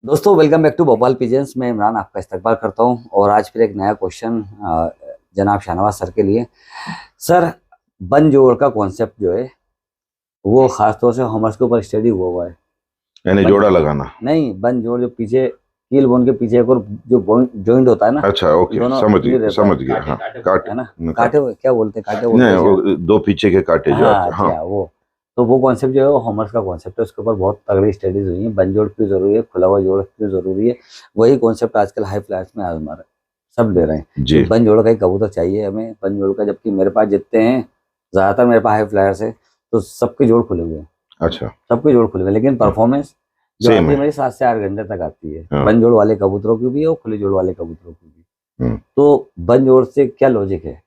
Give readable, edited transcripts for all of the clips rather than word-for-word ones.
दोस्तों welcome back to Bhopal pigeons. मैं इमरान आपका इस्तकबाल करता हूं और आज फिर एक नया क्वेश्चन जनाब शाहनवाज सर के लिए। सर, बन जोड़ का कॉन्सेप्ट जो है वो खास तौर से हॉमर्स के ऊपर स्टडी हुआ है। यानी बन जोड़ा लगाना। नहीं, बन जोड़ जो पीछे कील बोन के पीछे एक और जो जॉइंट होता है ना, अच्छा, ओके, दोनों समझ क्लियर गया रहता समझ है, गया। हाँ, काटे है ना। काटे। कांटे क्या बोलते हैं, कांटे बोलते नहीं, हैं शायद। वो दो पीछे के काटे जो हाँ आते हैं। हाँ। अच्छा, वो तो वो कॉन्सेप्ट जो है वो हॉमर्स का कॉन्सेप्ट है। उसके ऊपर बहुत तगड़ी स्टडीज हुई है। बन जोड़ क्यों जरूरी है, खुला हुआ जोड़ क्यों जरूरी है, वही कॉन्सेप्ट आजकल हाई फ्लाइट्स में आजमा रहे हैं, सब ले रहे हैं कि जी। बन जोड़ का ही कबूतर चाहिए हमें, बन जोड़ का। जबकि मेरे पास जितने हैं, ज्यादातर मेरे पास हाई फ्लायर्स है, तो सबके जोड़ खुले हुए हैं, अच्छा। सबके जोड़ खुले हुए हैं। लेकिन परफॉर्मेंस जो सेम आती है है। मेरी 7 से 8 घंटे तक आती है, हाँ। बन जोड़ वाले कबूतरों की भी और खुले जोड़ वाले कबूतरों की भी। हम्म। तो बन जोड़ से क्या लॉजिक है?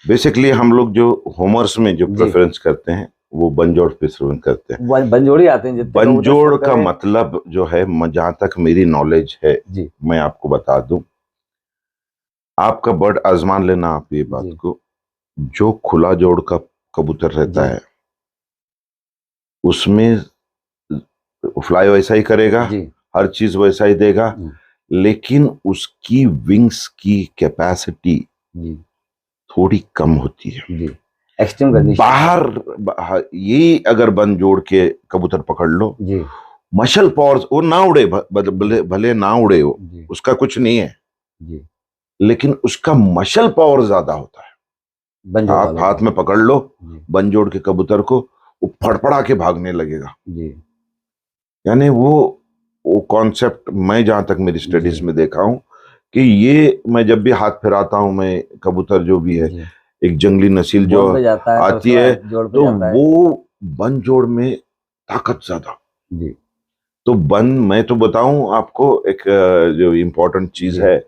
बेसिकली हम लोग जो होमर्स में जो जी, प्रेफरेंस करते हैं वो बंजोड़ प्रेफरेंस करते हैं। बन जोड़ ही आते हैं जितने कबूतर बंजोड़ शो का करे। मतलब जो है, जहां तक मेरी नॉलेज है जी मैं आपको बता दूं। आपका बर्ड आजमान लेना आप ये बात जी को। जो खुला जोड़ का कबूतर रहता जी है उसमें फ्लाई वैसा ही करेगा, जी हर चीज वैसा ही देगा, हम्म, लेकिन उसकी विंग्स की कैपेसिटी जी थोड़ी कम होती है। जी एक्सट्रीम कंडीशन। ये अगर बन जोड़ के कबूतर पकड़ लो, जी मशल पावर्स वो ना उड़े, भले भले ना उड़े हो, जी उसका कुछ नहीं है, जी लेकिन उसका मशल पावर ज्यादा होता है। बन जोड़ आप वालों का। हाथ में पकड़ लो जी बन जोड़ के कबूतर को, वो फड़फड़ा के भागने लगेगा। जी यानी वो कॉन्सेप्ट मैं जहां तक मेरी जी स्टडीज में देखा हूं कि ये मैं जब भी हाथ फिराता हूं, मैं कबूतर जो भी है, जी एक जंगली नस्ल जो बोन पे जाता है फिर उसके आती है, बाद जोड़ पे तो जाता है। वो बन जोड़ में ताकत ज्यादा। जी तो मैं तो बताऊं आपको एक जो इम्पोर्टेंट चीज जी है,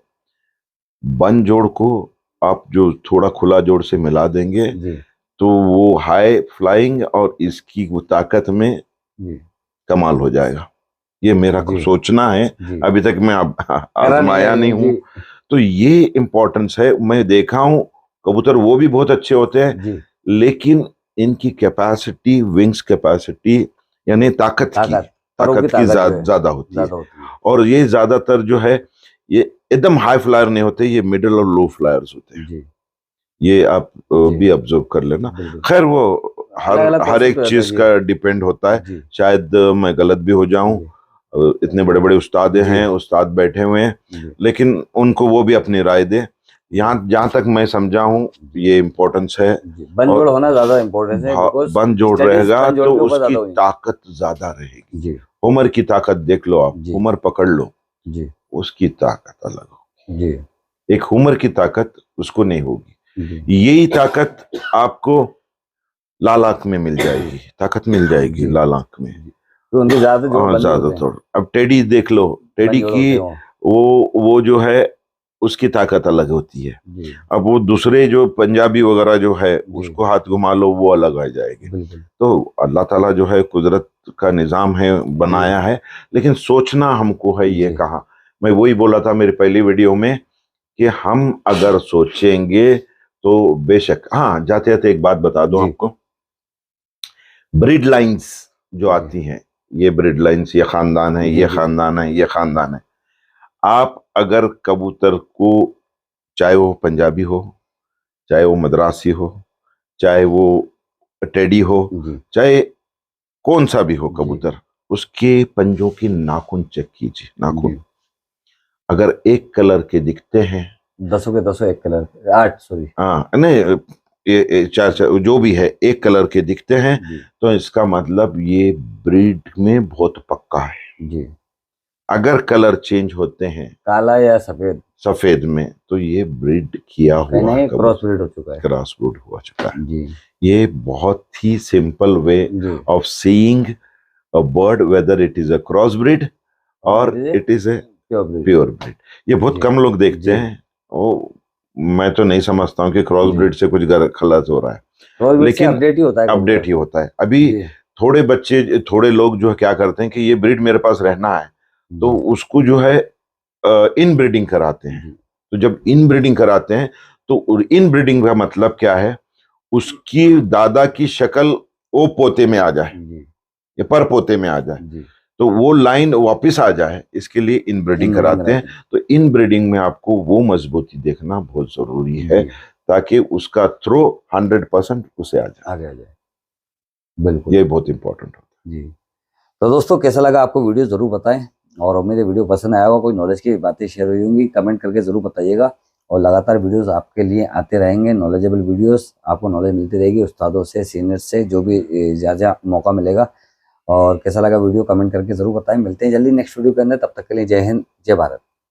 बन जोड़ को आप जो थोड़ा खुला जोड़ से मिला देंगे जी तो वो हाई फ्लाइंग और इसकी वो ताकत में जी कमाल हो जाएगा। ये मेरा जी सोचना है। जी अभी तक मैं करा नहीं है आजमाया नहीं ये हूं। जी। तो ये इम्पोर्टेंस है। मैं देखा हूं कबूतर वो भी बहुत अच्छे होते हैं, जी लेकिन इनकी कैपेसिटी, विंग्स कैपेसिटी, यानी ताकत, परों की ताकत की ताकत जो है ज्यादा होती है। ज्यादा होती है। और ये ज्यादातर जो है, ये एकदम हाई फ्लायर नहीं होते, ये मिडिल और लो फ्लायर्स होते हैं। जी ये आप जी भी ऑब्जर्व कर लेना। बिल्कुल। खैर वो हर अलग अलग हर कॉन्सेप्ट एक रहता है चीज जी। का डिपेंड होता है। जी शायद मैं गलत भी हो जाऊं। जी इतने बड़े बड़े उस्ताद जी हैं, उस्ताद बैठे हुए हैं, जी लेकिन उनको वो भी अपनी राय दे। यहाँ जहां तक मैं समझा हूं जी ये इम्पोर्टेंस है। जी बन जोड़ और होना ज्यादा इम्पोर्टेंस है, बिकॉज बंद जोड़ स्टडीज रहेगा बन जोड़ तो के ऊपर उसकी ज्यादा हुई। ताकत ज्यादा रहेगी। जी उमर की ताकत देख लो, आप जी उमर पकड़ लो, जी उसकी ताकत अलग हो। जी एक उमर की ताकत उसको नहीं जी होगी। यही ताकत आपको लाल आंख में मिल जाएगी, ताकत मिल जाएगी जी लाल आंख में। जी तो उनके ज्यादा जोड़ हाँ, बन जोड़ होते हैं, ज्यादातर अब टेडी देख लो, बन टेडी जोड़ की होते हैं वो। वो जो है उसकी ताकत अलग होती है। जी अब वो दूसरे जो पंजाबी वगैरह जो है, जी उसको हाथ घुमा लो वो अलग आ जाएगी। बिल्कुल। तो अल्लाह ताला जो है कुदरत का निज़ाम है, जी बनाया है, लेकिन सोचना हमको है। ये जी कहा, मैं वही बोला था मेरी पहली वीडियो में कि हम अगर सोचेंगे तो बेशक। हाँ, जाते जाते एक बात बता दूं जी आपको। ब्रीड लाइंस जो जी आती हैं, ये ब्रीड लाइंस, ये खानदान है, जी ये जी खानदान है, ये खानदान है। आप अगर कबूतर को, चाहे वो पंजाबी हो, चाहे वो मद्रासी हो, चाहे वो टेडी हो, जी चाहे कौन सा भी हो जी कबूतर, उसके पंजों के नाखून चेक कीजिए। नाखून जी अगर एक कलर के दिखते हैं, 10 के 10 एक कलर, 8 सॉरी। हाँ नहीं, ये चार चार जो भी है एक कलर के दिखते हैं, जी तो इसका मतलब ये ब्रीड में बहुत पक्का है। जी अगर कलर चेंज होते हैं काला या सफेद, सफेद में, तो ये ब्रीड किया कहीं ना हुआ कहीं क्रॉस कबूतर, ब्रीड हो चुका है। क्रॉस ब्रीड हो चुका है। जी ये बहुत ही सिंपल वे जी of seeing a bird, whether it is a cross breed और और it is a pure breed. Pure breed. ये बहुत जी कम लोग देखते जी हैं। वो मैं तो नहीं समझता हूँ कि क्रॉस जी ब्रीड से कुछ गलत हो रहा है, क्रॉस ब्रीड से लेकिन अपडेट ही होता है अपडेट कबूतर। ही होता है। अभी जी थोड़े बच्चे, थोड़े लोग जो है क्या करते हैं कि ये ब्रीड मेरे पास रहना है, तो जी उसको जो है इन ब्रीडिंग कराते हैं। जी तो जब इन ब्रीडिंग कराते हैं, तो इन ब्रीडिंग का मतलब क्या है, उसकी दादा की शक्ल वो पोते में आ जाए जी या पर पोते में आ जाए। जी तो वो लाइन वापस आ जाए, इसके लिए इनब्रीडिंग Inbreeding कराते हैं। तो इनब्रीडिंग में आपको वो मजबूती देखना बहुत जरूरी है जी, ताकि उसका थ्रो 100% उसे आ जाए। आगे आ जाए, बिल्कुल ये बहुत इंपॉर्टेंट होता जी। तो दोस्तों कैसा लगा आपको वीडियो जरूर बताएं, और उम्मीद है वीडियो पसंद आया होगा, कोई नॉलेज की बातें शेयर हुई होंगी, कमेंट करके जरूर बताइएगा। और लगातार वीडियोस आपके लिए आते रहेंगे, नॉलेजेबल वीडियोस, आपको नॉलेज मिलती रहेगी उस्तादों से, सीनियर्स से, जो भी जहाँ मौका मिलेगा। और कैसा लगा वीडियो कमेंट करके जरूर बताएं। मिलते हैं जल्दी नेक्स्ट वीडियो के अंदर, तब तक के लिए जय हिंद, जय भारत।